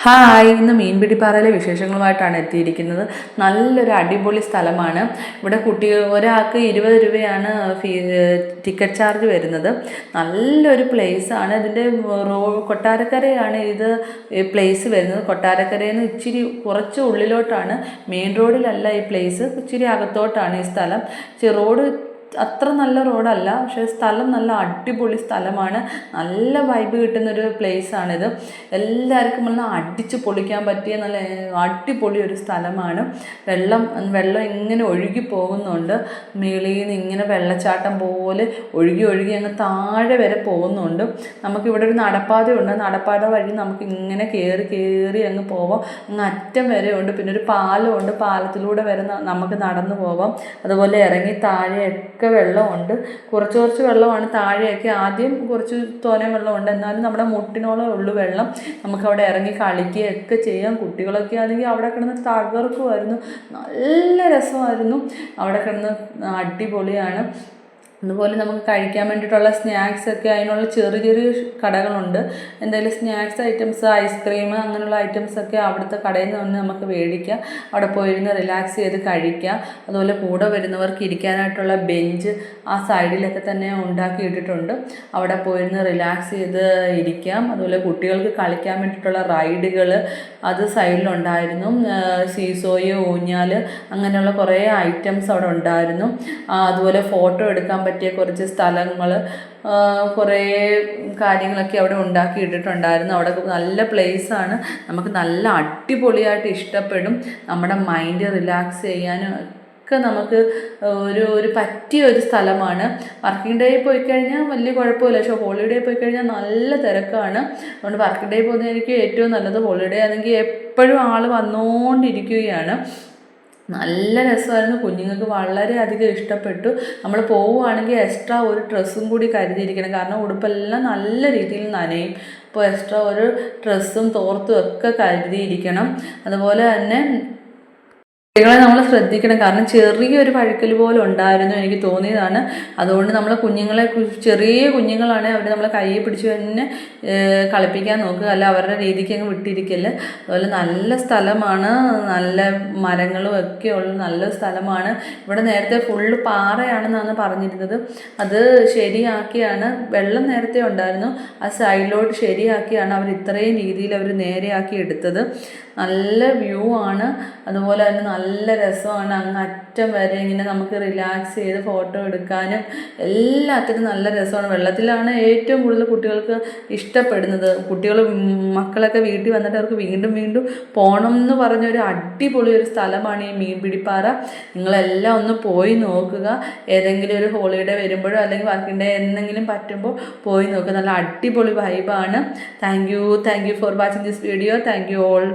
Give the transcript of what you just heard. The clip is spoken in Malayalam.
ഹായ്, ഇന്ന് മീൻപിടിപ്പാറയിലെ വിശേഷങ്ങളുമായിട്ടാണ് എത്തിയിരിക്കുന്നത്. നല്ലൊരു അടിപൊളി സ്ഥലമാണ്. ഇവിടെ ഒരാൾക്ക് 20 രൂപയാണ് ടിക്കറ്റ് ചാർജ് വരുന്നത്. നല്ലൊരു പ്ലേസാണ്. ഇതിൻ്റെ കൊട്ടാരക്കരയാണ് ഇത് പ്ലേസ് വരുന്നത്. കൊട്ടാരക്കരയിൽ നിന്ന് ഇച്ചിരി കുറച്ച് ഉള്ളിലോട്ടാണ്, മെയിൻ റോഡിലല്ല ഈ പ്ലേസ്, ഇച്ചിരി അകത്തോട്ടാണ് ഈ സ്ഥലം. റോഡ് അത്ര നല്ല റോഡല്ല, പക്ഷേ സ്ഥലം നല്ല അടിപൊളി സ്ഥലമാണ്. നല്ല വൈബ് കിട്ടുന്നൊരു പ്ലേസാണിത്. എല്ലാവർക്കും വന്ന് അടിച്ച് പൊളിക്കാൻ പറ്റിയ നല്ല അടിപൊളി ഒരു സ്ഥലമാണ്. വെള്ളം ഇങ്ങനെ ഒഴുകി പോകുന്നുണ്ട്. മേളിൽ നിന്ന് ഇങ്ങനെ വെള്ളച്ചാട്ടം പോലെ ഒഴുകി അങ്ങ് താഴെ വരെ പോകുന്നുണ്ട്. നമുക്കിവിടെ ഒരു നടപ്പാതയുണ്ട്. നടപ്പാത വഴി നമുക്ക് ഇങ്ങനെ കയറി അങ്ങ് പോവാം. അങ്ങ് അറ്റം വരെ ഉണ്ട്. പിന്നെ ഒരു പാലമുണ്ട്. പാലത്തിലൂടെ വരെ നമുക്ക് നടന്നു പോവാം. അതുപോലെ ഇറങ്ങി താഴെയൊക്കെ വെള്ളമുണ്ട്. കുറച്ച് വെള്ളമാണ് താഴെയൊക്കെ. ആദ്യം കുറച്ച് തോനെ വെള്ളമുണ്ട്, എന്നാലും നമ്മുടെ മുട്ടിനോളം ഉള്ളു വെള്ളം. നമുക്കവിടെ ഇറങ്ങി കളിക്കുകയൊക്കെ ചെയ്യാം. കുട്ടികളൊക്കെ ആണെങ്കിൽ അവിടെ കിടന്ന് തകർക്കുമായിരുന്നു. നല്ല രസമായിരുന്നു. അവിടെ കിടന്ന് അടിപൊളിയാണ്. അതുപോലെ നമുക്ക് കഴിക്കാൻ വേണ്ടിയിട്ടുള്ള സ്നാക്സൊക്കെ അതിനുള്ള ചെറിയ കടകളുണ്ട്. എന്തെങ്കിലും സ്നാക്സ് ഐറ്റംസ്, ഐസ്ക്രീം അങ്ങനെയുള്ള ഐറ്റംസൊക്കെ അവിടുത്തെ കടയിൽ നിന്ന് നമുക്ക് മേടിക്കാം. അവിടെ പോയിരുന്ന് റിലാക്സ് ചെയ്ത് കഴിക്കാം. അതുപോലെ കൂടെ വരുന്നവർക്ക് ഇരിക്കാനായിട്ടുള്ള ബെഞ്ച് ആ സൈഡിലൊക്കെ തന്നെ ഉണ്ടാക്കിയിട്ടിട്ടുണ്ട്. അവിടെ പോയിരുന്ന് റിലാക്സ് ചെയ്ത് ഇരിക്കാം. അതുപോലെ കുട്ടികൾക്ക് കളിക്കാൻ വേണ്ടിയിട്ടുള്ള റൈഡുകൾ അത് സൈഡിലുണ്ടായിരുന്നു. സീസോയ്, ഊഞ്ഞാൽ അങ്ങനെയുള്ള കുറേ ഐറ്റംസ് അവിടെ ഉണ്ടായിരുന്നു. അതുപോലെ ഫോട്ടോ എടുക്കാൻ പറ്റിയ കുറച്ച് സ്ഥലങ്ങൾ, കുറേ കാര്യങ്ങളൊക്കെ അവിടെ ഉണ്ടാക്കിയിട്ടിട്ടുണ്ടായിരുന്നു. അവിടെ നല്ല പ്ലേസാണ്. നമുക്ക് നല്ല അടിപൊളിയായിട്ട് ഇഷ്ടപ്പെടും. നമ്മുടെ മൈൻഡ് റിലാക്സ് ചെയ്യാനും ഒക്കെ നമുക്ക് ഒരു പറ്റിയ ഒരു സ്ഥലമാണ്. വർക്കിംഗ് ഡേ പോയി കഴിഞ്ഞാൽ വലിയ കുഴപ്പമില്ല, പക്ഷേ ഹോളിഡേ പോയി കഴിഞ്ഞാൽ നല്ല തിരക്കാണ്. അതുകൊണ്ട് വർക്കിംഗ് ഡേ പോകുന്നതായിരിക്കും ഏറ്റവും നല്ലത്. ഹോളിഡേ ആണെങ്കിൽ എപ്പോഴും ആൾ വന്നുകൊണ്ടിരിക്കുകയാണ്. നല്ല രസമായിരുന്നു. കുഞ്ഞുങ്ങൾക്ക് വളരെയധികം ഇഷ്ടപ്പെട്ടു. നമ്മൾ പോവുകയാണെങ്കിൽ എക്സ്ട്രാ ഒരു ഡ്രസ്സും കൂടി കരുതിയിരിക്കണം, കാരണം ഉടുപ്പെല്ലാം നല്ല രീതിയിൽ നനയും. അപ്പോൾ എക്സ്ട്രാ ഒരു ഡ്രസ്സും തോർത്തും ഒക്കെ കരുതിയിരിക്കണം. അതുപോലെ തന്നെ കുട്ടികളെ നമ്മൾ ശ്രദ്ധിക്കണം, കാരണം ചെറിയൊരു വഴുക്കൽ പോലെ ഉണ്ടായിരുന്നു, എനിക്ക് തോന്നിയതാണ്. അതുകൊണ്ട് നമ്മളെ ചെറിയ കുഞ്ഞുങ്ങളാണ് അവർ നമ്മളെ കയ്യിൽ പിടിച്ച് തന്നെ കളിപ്പിക്കാൻ നോക്കുക, അല്ല അവരുടെ രീതിക്ക് അങ്ങ് വിട്ടിരിക്കല്. അതുപോലെ നല്ല സ്ഥലമാണ്. നല്ല മരങ്ങളും ഒക്കെ ഉള്ള നല്ല സ്ഥലമാണ്. ഇവിടെ നേരത്തെ ഫുള്ള് പാറയാണെന്നാണ് പറഞ്ഞിരുന്നത്. അത് ശരിയാക്കിയാണ്, വെള്ളം നേരത്തെ ഉണ്ടായിരുന്നു, ആ സൈഡിലോട്ട് ശരിയാക്കിയാണ് അവർ ഇത്രയും രീതിയിൽ അവർ നേരെയാക്കി എടുത്തത്. നല്ല വ്യൂ ആണ്. അതുപോലെ തന്നെ നല്ല രസമാണ്. അങ്ങ് അറ്റം വരെ ഇങ്ങനെ നമുക്ക് റിലാക്സ് ചെയ്ത് ഫോട്ടോ എടുക്കാനും എല്ലാത്തിനും നല്ല രസമാണ്. വെള്ളത്തിലാണ് ഏറ്റവും കൂടുതൽ കുട്ടികൾക്ക് ഇഷ്ടപ്പെടുന്നത്. മക്കളൊക്കെ വീട്ടിൽ വന്നിട്ട് അവർക്ക് വീണ്ടും പോകണം എന്ന് പറഞ്ഞൊരു അടിപൊളി ഒരു സ്ഥലമാണ് ഈ മീൻപിടിപ്പാറ. നിങ്ങളെല്ലാം ഒന്ന് പോയി നോക്കുക. ഏതെങ്കിലും ഒരു ഹോളിഡേ വരുമ്പോഴോ അല്ലെങ്കിൽ വർക്കിംഗ് ഡേ എന്തെങ്കിലും പറ്റുമ്പോൾ പോയി നോക്കുക. നല്ല അടിപൊളി വൈബാണ്. Thank you for watching this video. Thank you all.